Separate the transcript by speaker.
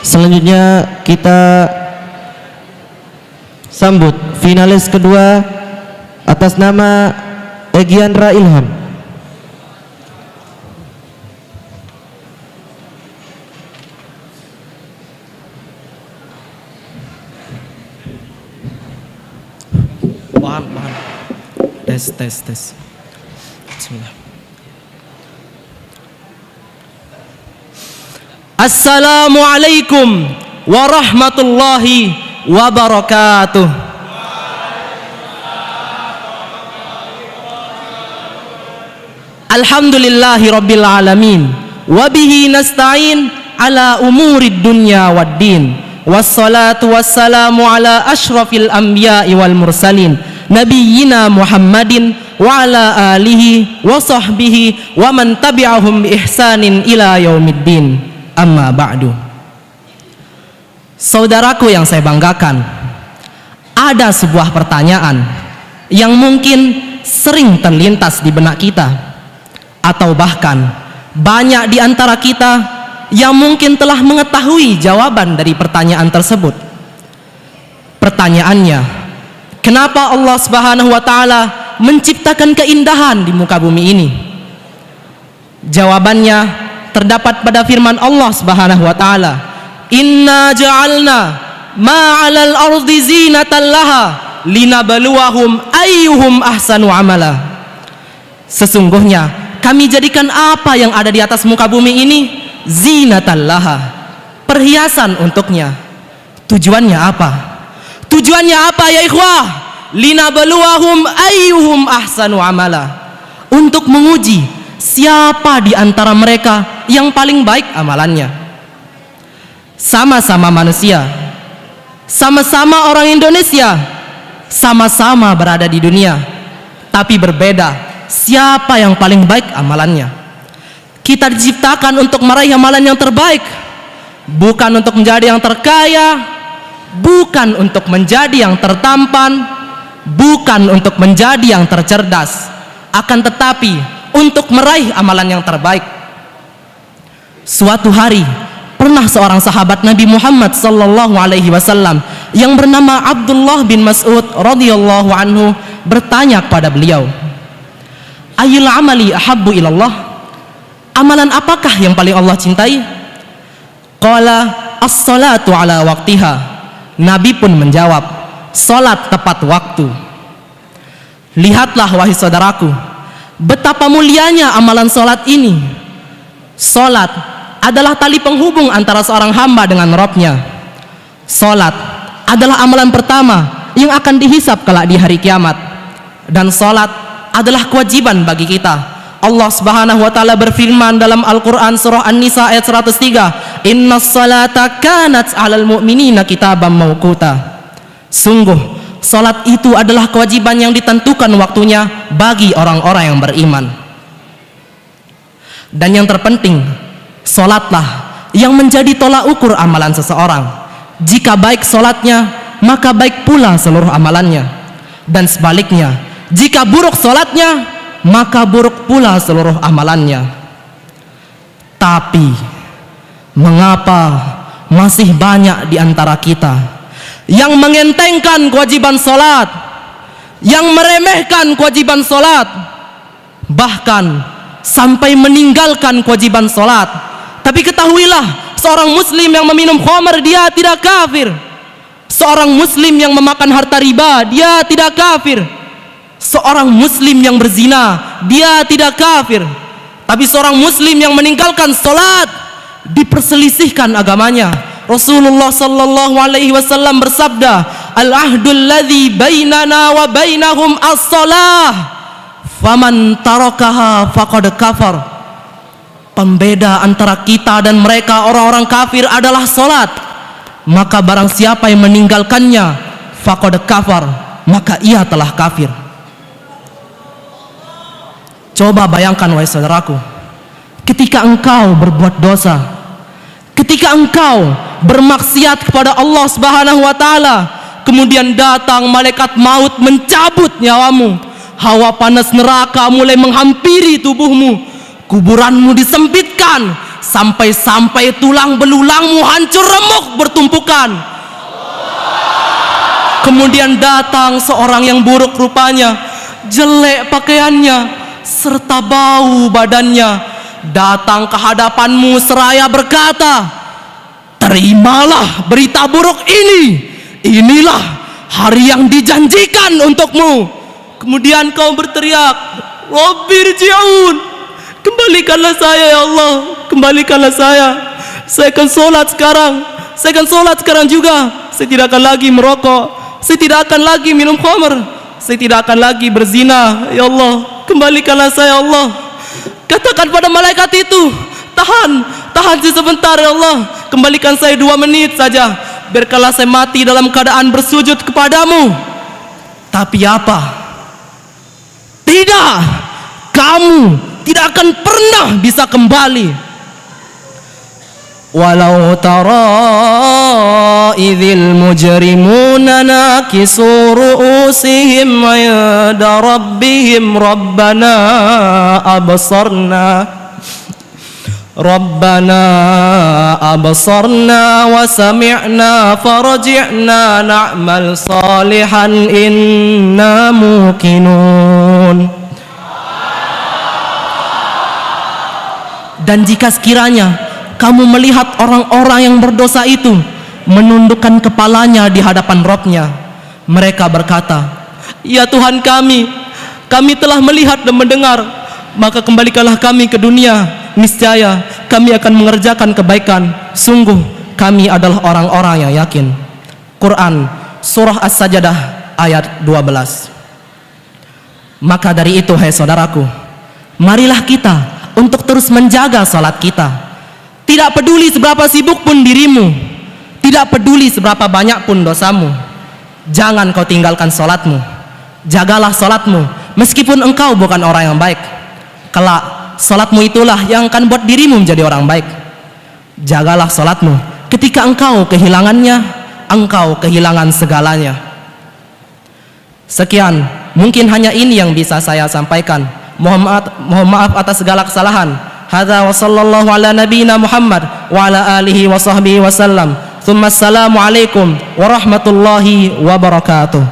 Speaker 1: Selanjutnya kita sambut finalis kedua atas nama Egyanra Ilham.
Speaker 2: Bahan. Tes. Bismillah. Assalamualaikum warahmatullahi wabarakatuh. Alhamdulillahi rabbil alamin, wabihi nasta'in ala umurid dunya waddin, wassalatu wassalamu ala ashrafil anbiya'i wal mursalin, nabiyyina Muhammadin wa ala alihi wa sahbihi wa man tabi'ahum bi ihsanin ila yaumiddin. Amma ba'du. Saudaraku yang saya banggakan, ada sebuah pertanyaan yang mungkin sering terlintas di benak kita, atau bahkan banyak di antara kita yang mungkin telah mengetahui jawaban dari pertanyaan tersebut. Pertanyaannya, kenapa Allah Subhanahu wa taala menciptakan keindahan di muka bumi ini? Jawabannya terdapat pada firman Allah Subhanahu wa taala, "Inna ja'alna ma 'alal ardi zinatan laha linabluwahum ayyuhum ahsanu amala." Sesungguhnya kami jadikan apa yang ada di atas muka bumi ini zinatan laha, perhiasan untuknya. Tujuannya apa? Tujuannya apa ya ikhwah? Linabluwahum ayyuhum ahsanu amala, untuk menguji siapa di antara mereka yang paling baik amalannya. Sama-sama manusia, sama-sama orang Indonesia, sama-sama berada di dunia, tapi berbeda siapa yang paling baik amalannya. Kita diciptakan untuk meraih amalan yang terbaik, bukan untuk menjadi yang terkaya, bukan untuk menjadi yang tertampan, bukan untuk menjadi yang tercerdas, akan tetapi untuk meraih amalan yang terbaik. Suatu hari pernah seorang sahabat Nabi Muhammad sallallahu alaihi wasallam yang bernama Abdullah bin Mas'ud radhiyallahu anhu bertanya kepada beliau, "Ayyul amali ahabbu ilallah?" Amalan apakah yang paling Allah cintai? Qala as-salatu ala waqtiha. Nabi pun menjawab, salat tepat waktu. Lihatlah wahai saudaraku, betapa mulianya amalan salat ini. Salat adalah tali penghubung antara seorang hamba dengan Rabb-Nya. Salat adalah amalan pertama yang akan dihisab kelak di hari kiamat. Dan salat adalah kewajiban bagi kita. Allah Subhanahu wa taala berfirman dalam Al-Qur'an surah An-Nisa ayat 103, "Innas salata kanat 'alal mu'minina kitaban mauquta." Sungguh salat itu adalah kewajiban yang ditentukan waktunya bagi orang-orang yang beriman. Dan yang terpenting, salatlah yang menjadi tolak ukur amalan seseorang. Jika baik salatnya, maka baik pula seluruh amalannya. Dan sebaliknya, jika buruk salatnya, maka buruk pula seluruh amalannya. Tapi mengapa masih banyak di antara kita yang mengentengkan kewajiban salat, yang meremehkan kewajiban salat, bahkan sampai meninggalkan kewajiban salat? Tapi ketahuilah, seorang muslim yang meminum khamr dia tidak kafir. Seorang muslim yang memakan harta riba dia tidak kafir. Seorang muslim yang berzina dia tidak kafir. Tapi seorang muslim yang meninggalkan salat diperselisihkan agamanya. Rasulullah sallallahu alaihi wasallam bersabda, "Al-ahdul ladzi bainana wa bainahum as-shalah, faman tarakaha faqad kafar." Pembeda antara kita dan mereka orang-orang kafir adalah salat. Maka barang siapa yang meninggalkannya, faqad kafar, maka ia telah kafir. Coba bayangkan wahai saudaraku, ketika engkau berbuat dosa, ketika engkau bermaksiat kepada Allah Subhanahu wa taala, kemudian datang malaikat maut mencabut nyawamu, hawa panas neraka mulai menghampiri tubuhmu, kuburanmu disempitkan sampai-sampai tulang belulangmu hancur remuk bertumpukan. Kemudian datang seorang yang buruk rupanya, jelek pakaiannya, serta bau badannya, datang ke hadapanmu seraya berkata, terimalah berita buruk ini. Inilah hari yang dijanjikan untukmu. Kemudian kau berteriak, Rabbirji'un, kembalikanlah saya ya Allah, kembalikanlah saya. Saya akan sholat sekarang. Saya akan sholat sekarang juga. Saya tidak akan lagi merokok. Saya tidak akan lagi minum khamr. Saya tidak akan lagi berzina. Ya Allah, kembalikanlah saya ya Allah. Katakan pada malaikat itu, tahan sebentar ya Allah. Kembalikan saya 2 menit saja. Biarkanlah saya mati dalam keadaan bersujud kepadamu. Tapi apa? Tidak, kamu tidak akan pernah bisa kembali. Walau tara idzil mujrimuna nakisu ru'usihim 'inda rabbihim rabbana absarna wa sami'na farji'na na'mal salihan inna muqinun. Dan jika sekiranya kamu melihat orang-orang yang berdosa itu menundukkan kepalanya di hadapan Rabb-Nya, mereka berkata, ya Tuhan kami telah melihat dan mendengar, maka kembalikanlah kami ke dunia. Niscaya kami akan mengerjakan kebaikan. Sungguh kami adalah orang-orang yang yakin. Quran Surah As-Sajdah ayat 12. Maka dari itu, hai saudaraku, marilah kita untuk terus menjaga salat kita. Tidak peduli seberapa sibuk pun dirimu, tidak peduli seberapa banyak pun dosamu, jangan kau tinggalkan salatmu. Jagalah salatmu meskipun engkau bukan orang yang baik. Kelak salatmu itulah yang akan buat dirimu menjadi orang baik. Jagalah salatmu. Ketika engkau kehilangannya, engkau kehilangan segalanya. Sekian, mungkin hanya ini yang bisa saya sampaikan. Mohon maaf atas segala kesalahan. Hadza wa sallallahu ala nabiyyina Muhammad wa ala alihi wa sahbihi wasallam. Tsumma assalamu alaikum warahmatullahi wabarakatuh.